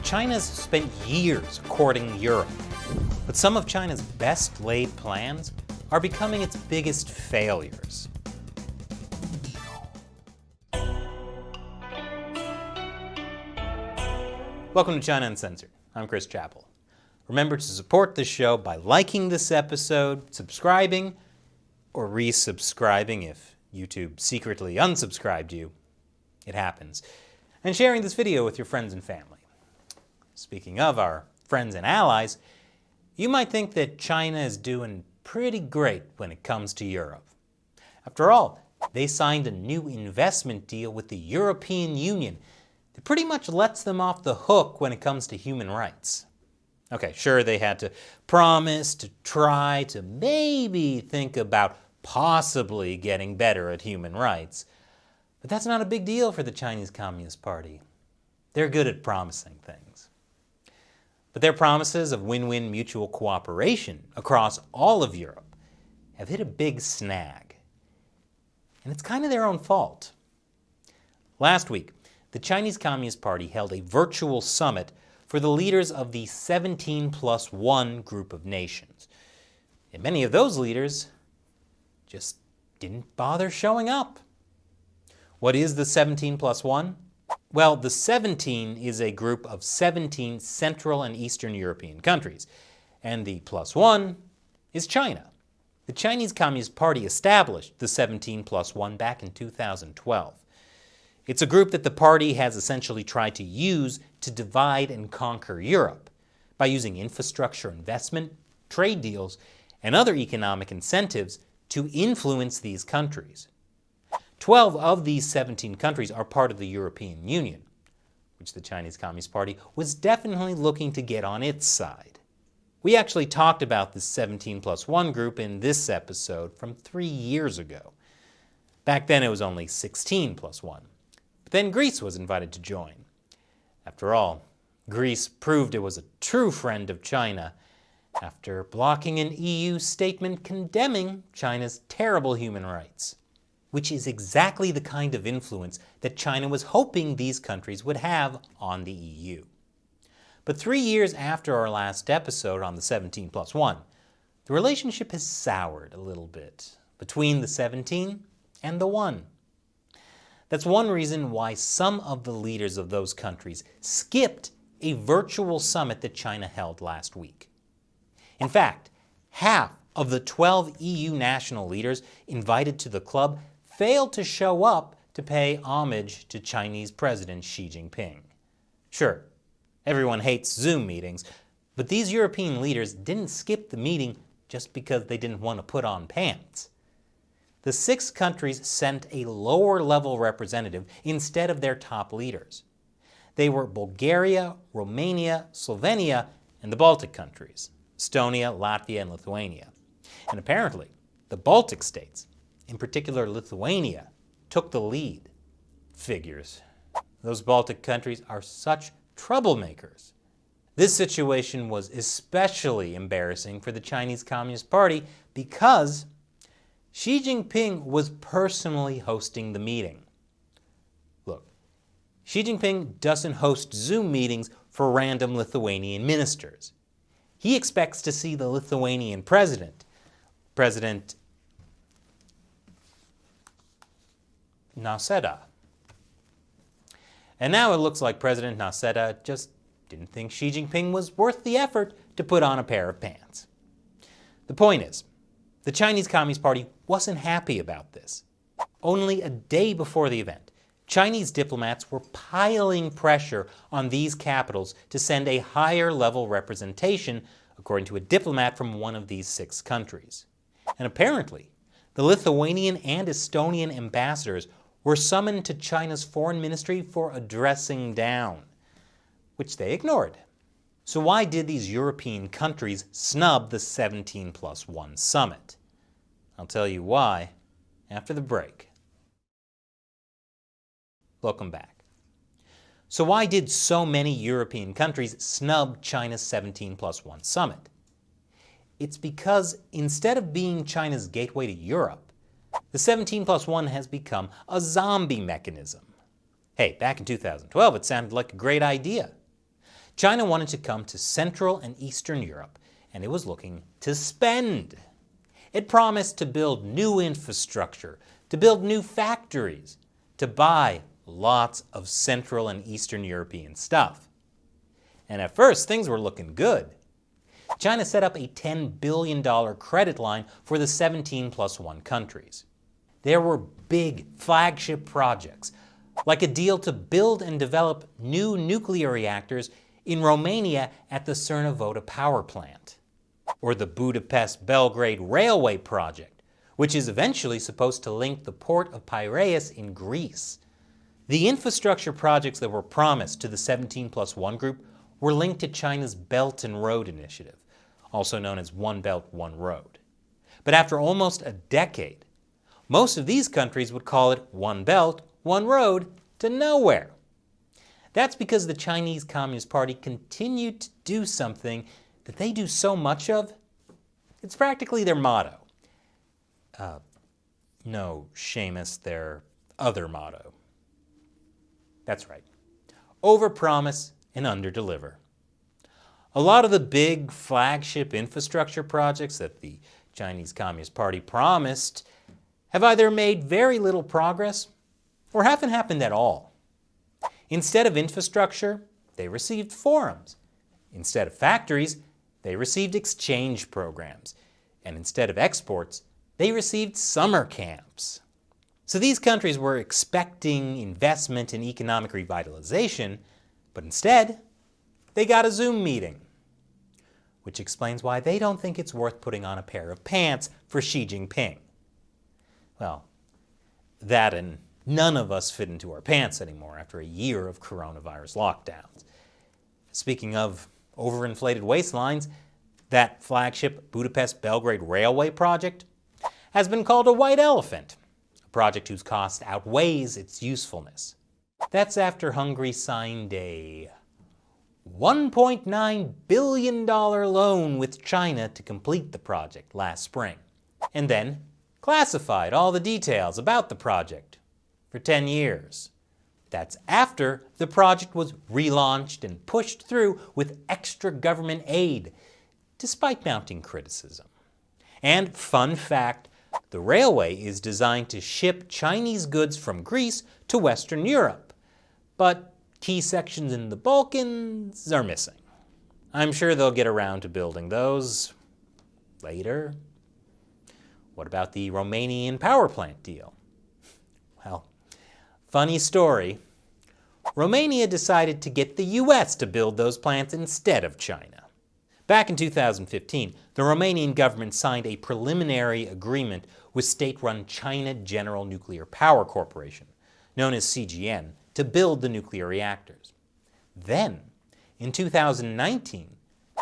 China's spent years courting Europe, but some of China's best laid plans are becoming its biggest failures. Welcome to China Uncensored. I'm Chris Chappell. Remember to support the show by liking this episode, subscribing, or resubscribing if YouTube secretly unsubscribed you. It happens. And sharing this video with your friends and family. Speaking of our friends and allies, you might think that China is doing pretty great when it comes to Europe. After all, they signed a new investment deal with the European Union that pretty much lets them off the hook when it comes to human rights. Okay, sure, they had to promise to try to maybe think about possibly getting better at human rights, but that's not a big deal for the Chinese Communist Party. They're good at promising things. But their promises of win-win mutual cooperation across all of Europe have hit a big snag. And it's kind of their own fault. Last week, the Chinese Communist Party held a virtual summit for the leaders of the 17+1 group of nations. And many of those leaders just didn't bother showing up. What is the 17+1? Well, the 17 is a group of 17 Central and Eastern European countries, and the +1 is China. The Chinese Communist Party established the 17+1 back in 2012. It's a group that the party has essentially tried to use to divide and conquer Europe by using infrastructure investment, trade deals, and other economic incentives to influence these countries. 12 of these 17 countries are part of the European Union, which the Chinese Communist Party was definitely looking to get on its side. We actually talked about the 17+1 group in this episode from 3 years ago. Back then it was only 16+1. But then Greece was invited to join. After all, Greece proved it was a true friend of China after blocking an EU statement condemning China's terrible human rights, which is exactly the kind of influence that China was hoping these countries would have on the EU. But 3 years after our last episode on the 17+1, the relationship has soured a little bit between the 17 and the 1. That's one reason why some of the leaders of those countries skipped a virtual summit that China held last week. In fact, half of the 12 EU national leaders invited to the club failed to show up to pay homage to Chinese President Xi Jinping. Sure, everyone hates Zoom meetings, but these European leaders didn't skip the meeting just because they didn't want to put on pants. The 6 countries sent a lower-level representative instead of their top leaders. They were Bulgaria, Romania, Slovenia, and the Baltic countries, Estonia, Latvia, and Lithuania. And apparently, the Baltic states, in particular Lithuania, took the lead. Figures. Those Baltic countries are such troublemakers. This situation was especially embarrassing for the Chinese Communist Party because Xi Jinping was personally hosting the meeting. Look, Xi Jinping doesn't host Zoom meetings for random Lithuanian ministers. He expects to see the Lithuanian President Nausėda. And now it looks like President Nausėda just didn't think Xi Jinping was worth the effort to put on a pair of pants. The point is, the Chinese Communist Party wasn't happy about this. Only a day before the event, Chinese diplomats were piling pressure on these capitals to send a higher-level representation, according to a diplomat from one of these 6 countries. And apparently, the Lithuanian and Estonian ambassadors were summoned to China's foreign ministry for a dressing down, which they ignored. So why did these European countries snub the 17+1 summit? I'll tell you why after the break. Welcome back. So why did so many European countries snub China's 17+1 summit? It's because instead of being China's gateway to Europe, the 17+1 has become a zombie mechanism. Hey, back in 2012, it sounded like a great idea. China wanted to come to Central and Eastern Europe, and it was looking to spend. It promised to build new infrastructure, to build new factories, to buy lots of Central and Eastern European stuff. And at first, things were looking good. China set up a $10 billion credit line for the 17 plus 1 countries. There were big flagship projects, like a deal to build and develop new nuclear reactors in Romania at the Cernavoda power plant, or the Budapest-Belgrade railway project, which is eventually supposed to link the port of Piraeus in Greece. The infrastructure projects that were promised to the 17 plus 1 group were linked to China's Belt and Road Initiative, also known as One Belt, One Road. But after almost a decade, most of these countries would call it One Belt, One Road to nowhere. That's because the Chinese Communist Party continued to do something that they do so much of. It's practically their motto. No, Seamus, their other motto. That's right. Overpromise and underdeliver. A lot of the big flagship infrastructure projects that the Chinese Communist Party promised have either made very little progress or haven't happened at all. Instead of infrastructure, they received forums. Instead of factories, they received exchange programs. And instead of exports, they received summer camps. So these countries were expecting investment in economic revitalization, but instead, they got a Zoom meeting. Which explains why they don't think it's worth putting on a pair of pants for Xi Jinping. Well, that and none of us fit into our pants anymore after a year of coronavirus lockdowns. Speaking of overinflated waistlines, that flagship Budapest-Belgrade railway project has been called a white elephant, a project whose cost outweighs its usefulness. That's after Hungary signed a $1.9 billion loan with China to complete the project last spring, and then classified all the details about the project for 10 years. That's after the project was relaunched and pushed through with extra government aid, despite mounting criticism. And fun fact, the railway is designed to ship Chinese goods from Greece to Western Europe, but key sections in the Balkans are missing. I'm sure they'll get around to building those later. What about the Romanian power plant deal? Well, funny story. Romania decided to get the US to build those plants instead of China. Back in 2015, the Romanian government signed a preliminary agreement with state-run China General Nuclear Power Corporation, known as CGN, to build the nuclear reactors. Then, in 2019,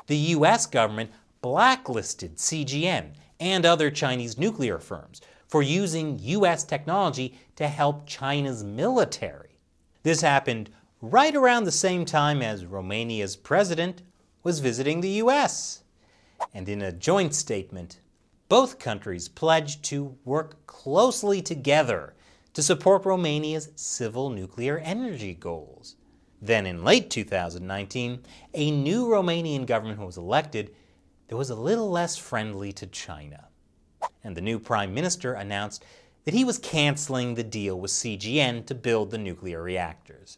the US government blacklisted CGN and other Chinese nuclear firms for using US technology to help China's military. This happened right around the same time as Romania's president was visiting the US. And in a joint statement, both countries pledged to work closely together to support Romania's civil nuclear energy goals. Then in late 2019, a new Romanian government was elected that was a little less friendly to China. And the new prime minister announced that he was canceling the deal with CGN to build the nuclear reactors,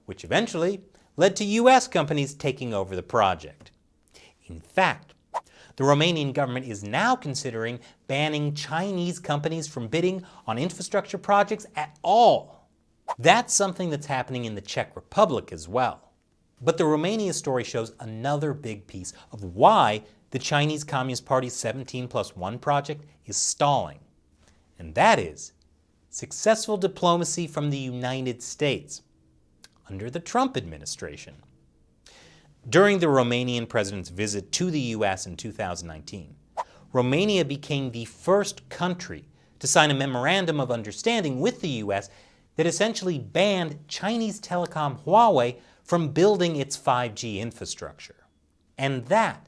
which eventually led to US companies taking over the project. In fact, the Romanian government is now considering banning Chinese companies from bidding on infrastructure projects at all. That's something that's happening in the Czech Republic as well. But the Romania story shows another big piece of why the Chinese Communist Party's 17+1 project is stalling. And that is successful diplomacy from the United States under the Trump administration. During the Romanian president's visit to the US in 2019, Romania became the first country to sign a memorandum of understanding with the US that essentially banned Chinese telecom Huawei from building its 5G infrastructure. And that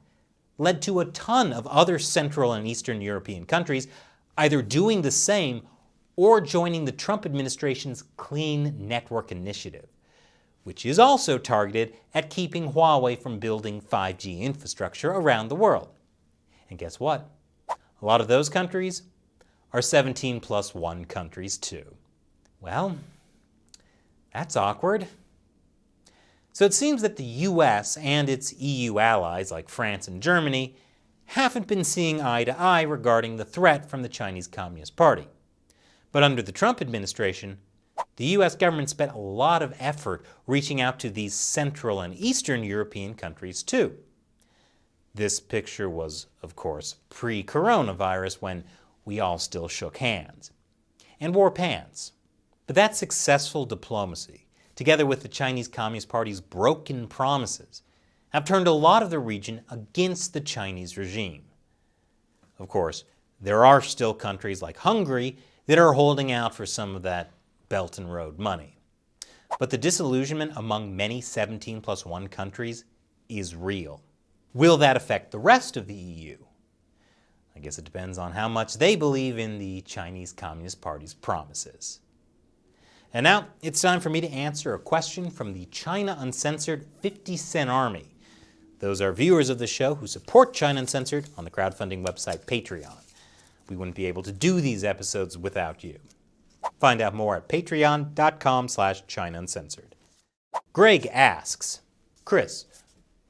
led to a ton of other Central and Eastern European countries either doing the same or joining the Trump administration's Clean Network Initiative, which is also targeted at keeping Huawei from building 5G infrastructure around the world. And guess what? A lot of those countries are 17+1 countries too. Well, that's awkward. So it seems that the US and its EU allies like France and Germany haven't been seeing eye to eye regarding the threat from the Chinese Communist Party. But under the Trump administration, the US government spent a lot of effort reaching out to these Central and Eastern European countries too. This picture was, of course, pre-coronavirus when we all still shook hands and wore pants. But that successful diplomacy, together with the Chinese Communist Party's broken promises, have turned a lot of the region against the Chinese regime. Of course, there are still countries like Hungary that are holding out for some of that Belt and Road money. But the disillusionment among many 17+1 countries is real. Will that affect the rest of the EU? I guess it depends on how much they believe in the Chinese Communist Party's promises. And now it's time for me to answer a question from the China Uncensored 50-Cent Army. Those are viewers of the show who support China Uncensored on the crowdfunding website Patreon. We wouldn't be able to do these episodes without you. Find out more at patreon.com/China Uncensored. Greg asks, Chris,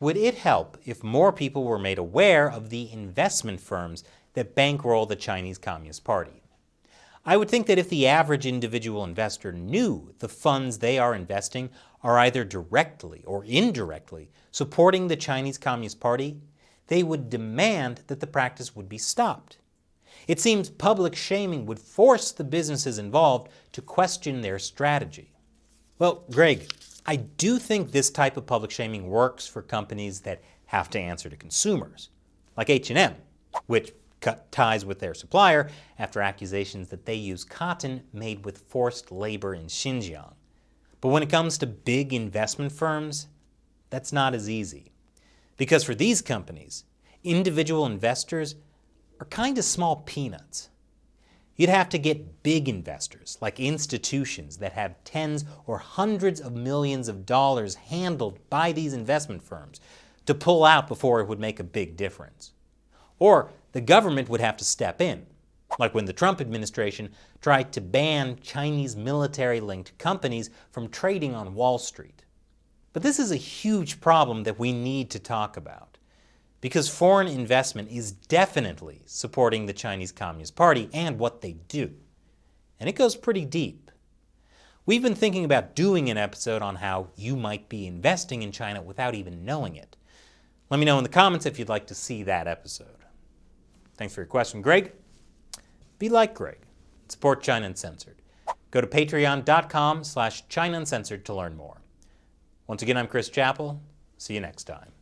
would it help if more people were made aware of the investment firms that bankroll the Chinese Communist Party? I would think that if the average individual investor knew the funds they are investing are either directly or indirectly supporting the Chinese Communist Party, they would demand that the practice would be stopped. It seems public shaming would force the businesses involved to question their strategy. Well, Greg, I do think this type of public shaming works for companies that have to answer to consumers, like H&M, which cut ties with their supplier after accusations that they use cotton made with forced labor in Xinjiang. But when it comes to big investment firms, that's not as easy. Because for these companies, individual investors are kind of small peanuts. You'd have to get big investors, like institutions that have tens or hundreds of millions of dollars handled by these investment firms, to pull out before it would make a big difference. Or the government would have to step in, like when the Trump administration tried to ban Chinese military-linked companies from trading on Wall Street. But this is a huge problem that we need to talk about, because foreign investment is definitely supporting the Chinese Communist Party and what they do. And it goes pretty deep. We've been thinking about doing an episode on how you might be investing in China without even knowing it. Let me know in the comments if you'd like to see that episode. Thanks for your question, Greg. Be like Greg. Support China Uncensored. Go to patreon.com/China Uncensored to learn more. Once again, I'm Chris Chappell. See you next time.